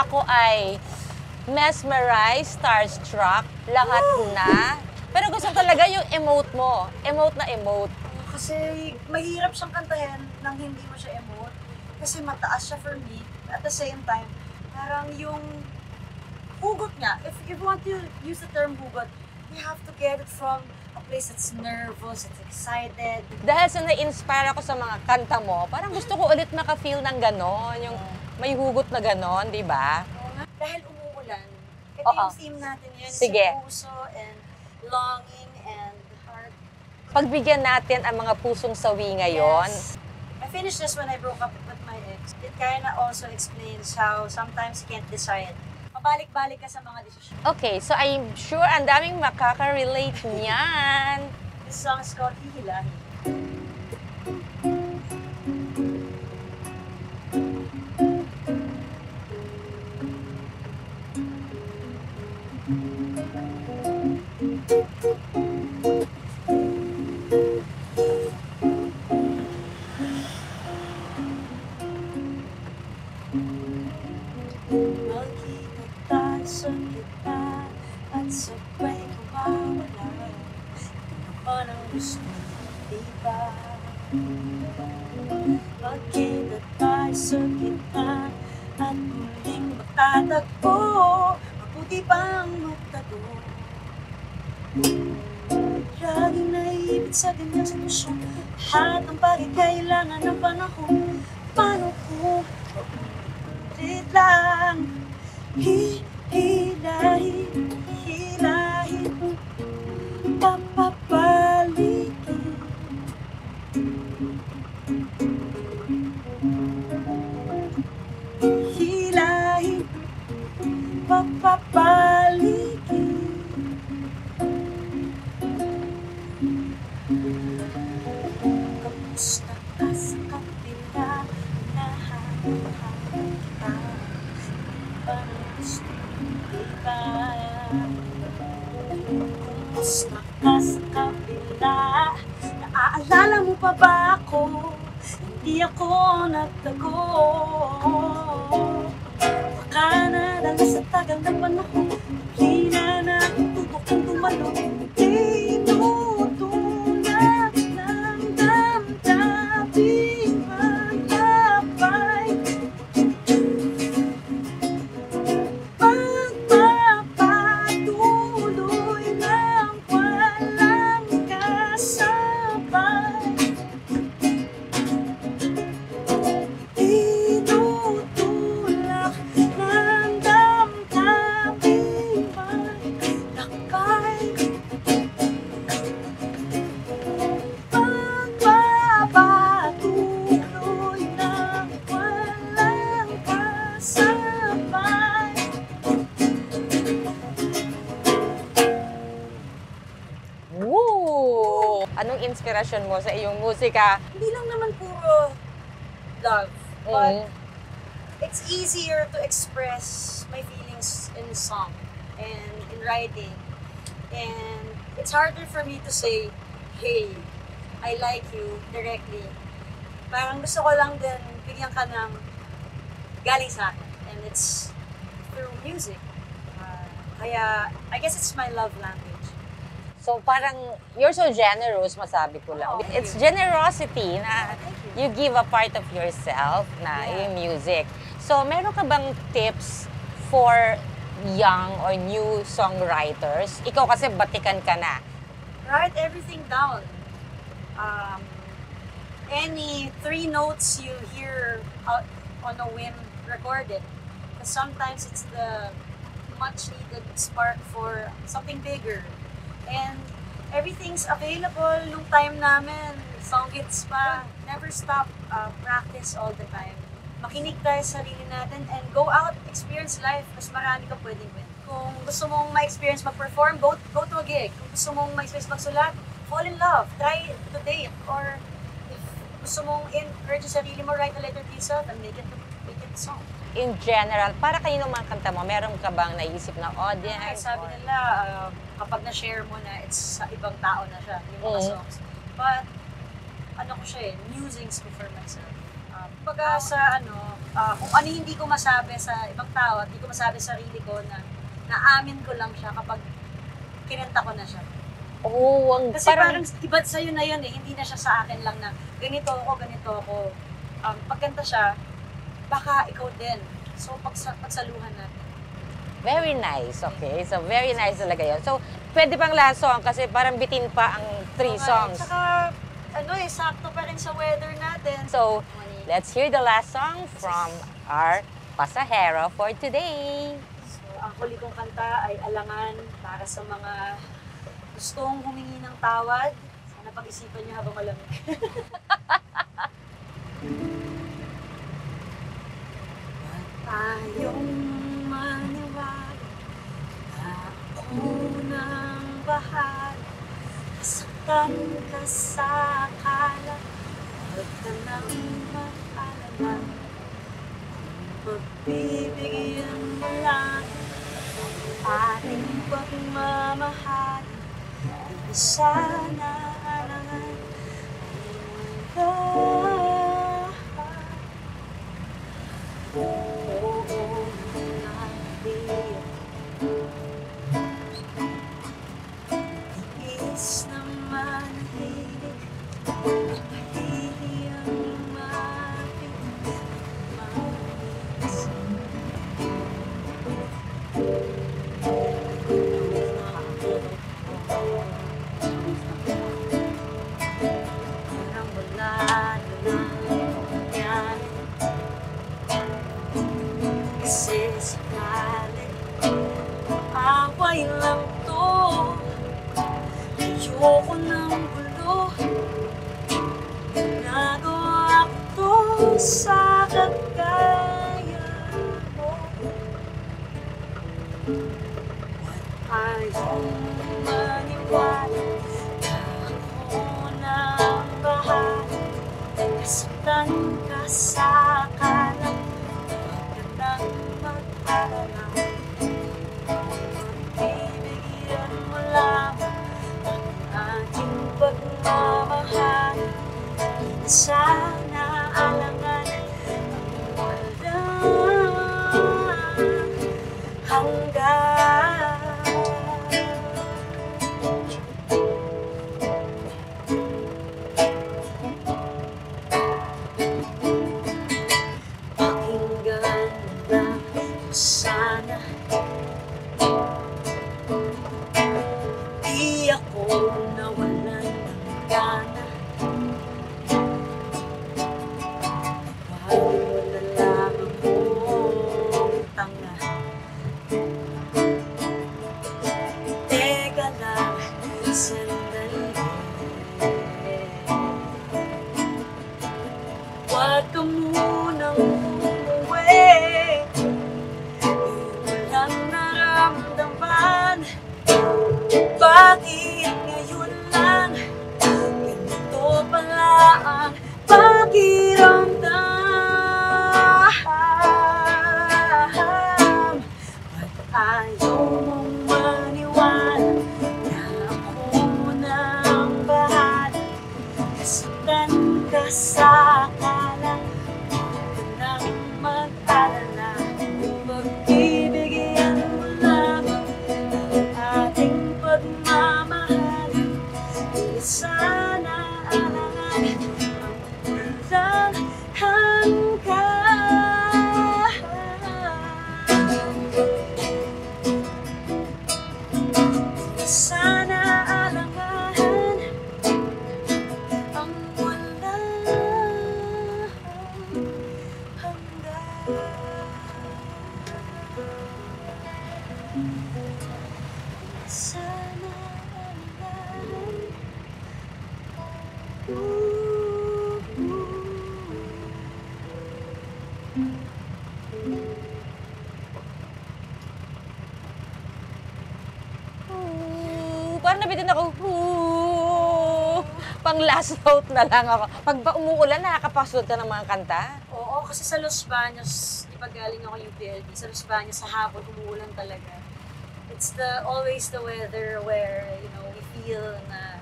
ako ay mesmerized, starstruck, lahat na. Pero gusto ko talaga yung emote mo. Emote na emote. Kasi mahirap siyang kantahin nang hindi mo siya emote. Kasi mataas siya for me. At the same time, parang yung hugot niya. If you want to use the term hugot, you have to get it from a place that's nervous, that's excited. Dahil sa na-inspire ako sa mga kanta mo, parang gusto ko ulit maka-feel ng ganon. Yung may hugot na ganon, di ba? Dahil umuulan, ito Oo. yung theme natin ngayon. Sige. Yung puso and longing and heart. Pagbigyan natin ang mga pusong sawi ngayon. Yes. I finished this when I broke up with my ex. It kinda also explains how sometimes you can't decide. Pabalik-balik ka sa mga desisyon. Okay, so I'm sure ang daming makaka-relate niyan. This song is called Hihilahin. Magkita tayo sa gitna at sabay kumawala. Ano ba nang gusto, diba? Magkita tayo sa gitna at muling magtatagpo. Mabuti pang magtago. Laging naiibig sa ganyang sitwasyon. Lahat ng bagay kailangan ng panahon. Paano kung ulit lang? Hihilahin, hilahin, papapalikin. Hilahin, papapalikin. Kamusta ka sa kapila? Nahanap kita. Parang gusto kita. Kumusta ka sa kapila? Naaalala mo pa ba ako? Hindi ako nagtago. Baka nadala sa tagal ng panahon. Hindi na natutubok kung tumalon. Tinutulak ng damdamin magkapay. Pagpapatuloy ng walang kasabay. Tinutulak ng damdamin maglakay. Pagpapatuloy ng walang kasabay. Woo! Anong inspirasyon mo sa iyong musika? Hindi lang naman puro love, but Mm. it's easier to express my feelings in song and in writing. And it's harder for me to say, hey, I like you directly. Parang gusto ko lang din bigyan ka ng galing sa akin. And it's through music. Kaya, I guess it's my love language. So parang you're so generous, masabi ko lang. Oh, thank It's you. generosity na Thank you you. give a part of yourself na Yeah. yung music. So meron ka bang tips for young or new songwriters? Ikaw kasi batikan ka na. Write everything down. Any 3 notes you hear out on a whim, record it. Because sometimes it's the much needed spark for something bigger. And everything's available nung time namin. Song hits pa. Never stop. Practice all the time. Makinig tayo sa sarili natin and go out, experience life. Mas marami ka pwedeng win. Kung gusto mong ma-experience mag-perform, go to a gig. Kung gusto mong ma-experience magsulat, fall in love. Try to date. Or if gusto mong encourage sa sarili mo, write a letter to yourself and make it a song. In general, para kanino mga kanta mo, meron ka bang naisip na audience? Sabi or- nila, kapag na-share mo na, it's sa ibang tao na siya, yung mga Mm. songs. But, ano ko siya musings ko for myself. kumbaga sa kung ano hindi ko masabi sa ibang tao at hindi ko masabi sa sarili ko na naamin ko lang siya kapag kinenta ko na siya. Oh, ang Kasi parang iba sa'yo na yun eh, hindi na siya sa akin lang na ganito ako. Pagkanta siya, baka ikaw din. So, pagsaluhan natin. very nice, okay? So, very nice talaga yun. So, pwede pang last song kasi parang bitin pa ang 3 songs. Tsaka, sakto pa rin sa weather natin. So, let's hear the last song from our pasahero for today. So, ang huli kong kanta ay Alangan para sa mga gustong humingi ng tawad. Sana pag-isipan niyo habang malamig. Tayong maniwala na ako nang bahala. Nasaktan ka sa akala, huwag ka nang mag-alala. Pagbibigyan mo lang ang ating pagmamahal. Di sana alangan ang oo natin. Tiis naman ang hilig, kahihiyang lumapit, manis. Parang wala na nangyari. Kasi sakali away lang to. Ayoko ng gulo. Nagawa ko to sa kagaya mo. Ayaw maniwala na ako nang bahala. Nasaktan ka sa akala, huwag ka nang mag-alala. Pagbibigyan mo lamang ang ating pagmamahal. Sana alangan ang walang hanggan. Pakinggan lang ko sana, di ako nawalan ng gana. Wala lang akong tanga. Teka lang, sandali. Huwag ka munang umuwi. Walang naramdaman. Bakit ngayon lang ganito pala ang pakiramdam? Ba't ayaw mong maniwala na ako nang bahala? Nasaktan ka sa akala, huwag ka nang mag-alala. Pagbibigyan mo lamang ang ating pagmamahal. Di sana alangan ang walang hanggan. Di sana alangan ang walang hanggan. Sana alangan. Parang nabitin ako. Pang last note na lang ako. Pag ba umuulan, nakakapasod ka ng mga kanta? Oo, kasi sa Los Baños, di ba galing ako UPLB, sa Los Baños sa hapon umuulan talaga. It's always the weather where, we feel na,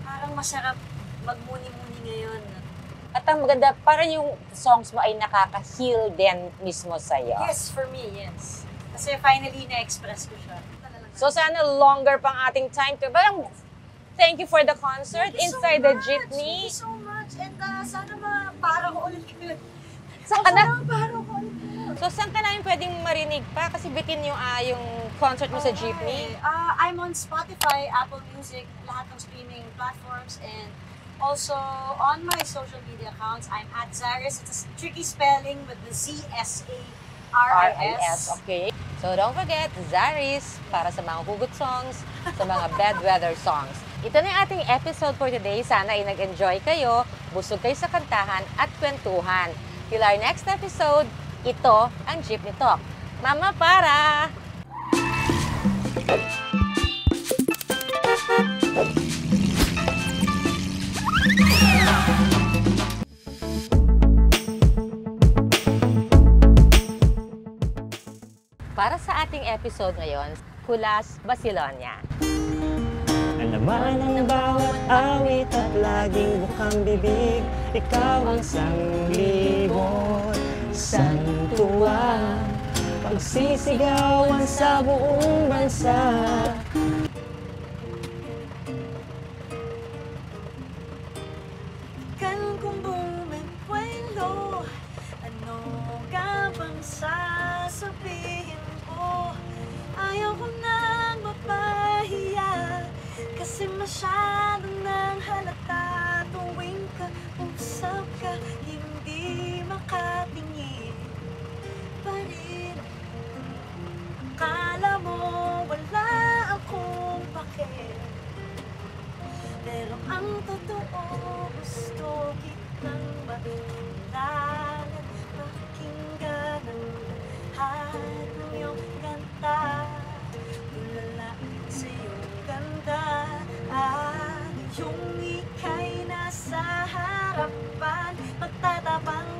parang masarap magmuni-muni ngayon. At ang maganda, parang yung songs mo ay nakaka-heal din mismo sa'yo. Yes, for me, yes. Kasi finally na-express ko siya. So sana longer pang ating time to. Parang thank you for the concert Thank you so inside the much. jeepney. Thank you so much. And sana para ko ulit kayo. Saan ka na? Para ko ulit kayo. So saan ka namin pwedeng marinig pa? Kasi bitin yung concert mo sa jeepney. I'm on Spotify, Apple Music, lahat ng streaming platforms, and also on my social media accounts, I'm at Zaris. It's a tricky spelling with the Z-S-A-R-I-S. Okay. So don't forget, Zaris, para sa mga hugot songs, sa mga bad weather songs. Ito na yung ating episode for today. Sana ay nag-enjoy kayo, busog kayo sa kantahan at kwentuhan. Till our next episode, ito ang Jeepney Talk. Mama para! Para sa ating episode ngayon, Hulas Basilonia. Alaman ang bawat awit at laging bukang bibig. Ikaw ang sanglibot, santuwa, pagsisigawan sa buong bansa. Kan kung bumibuelo, ano ka bang sasabihin ko? Ayaw ko nang mapahiya, kasi masyado nang halata. Tuwing kausap ka, hindi makatingin pa rin. Akala mo wala akong pake, pero ang totoo, gusto kitang makilala, pakinggan ang lahat ng iyong kanta. Tulala sa iyong ganda, yung ika'y nasa harapan, magtatabang